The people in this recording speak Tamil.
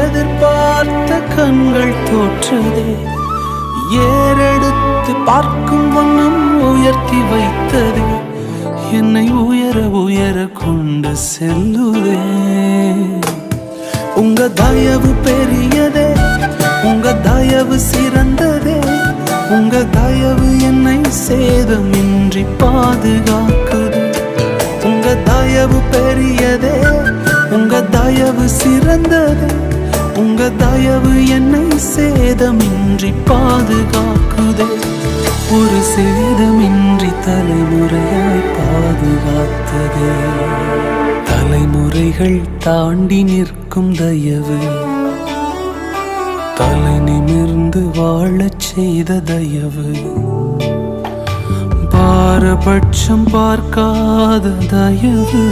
எதிர்பார்த்த கண்கள் தோற்றதே, ஏறெடுத்து பார்க்கும் வண்ணம் உயர்த்தி வைத்ததே, என்னை உயர உயர கொண்டு செல்லுதே. உங்க தயவு பெரியதே, உங்க தயவு சிறந்ததே, உங்க தயவு என்னை சேதமின்றி பாதுகாக்குது. உங்க தயவு பெரியதே, உங்க தயவு சிறந்ததே, உங்க தயவு என்னை சேதமின்றி பாதுகாக்குதே. ஒரு சேதமின்றி தலைமுறையாய் பாதுகாத்ததே. தலைமுறைகள் தாண்டி நிற்கும் தயவு, தலை நிமிர்ந்து வாழச் செய்த தயவு, பாரபட்சம் பார்க்காத தயவு,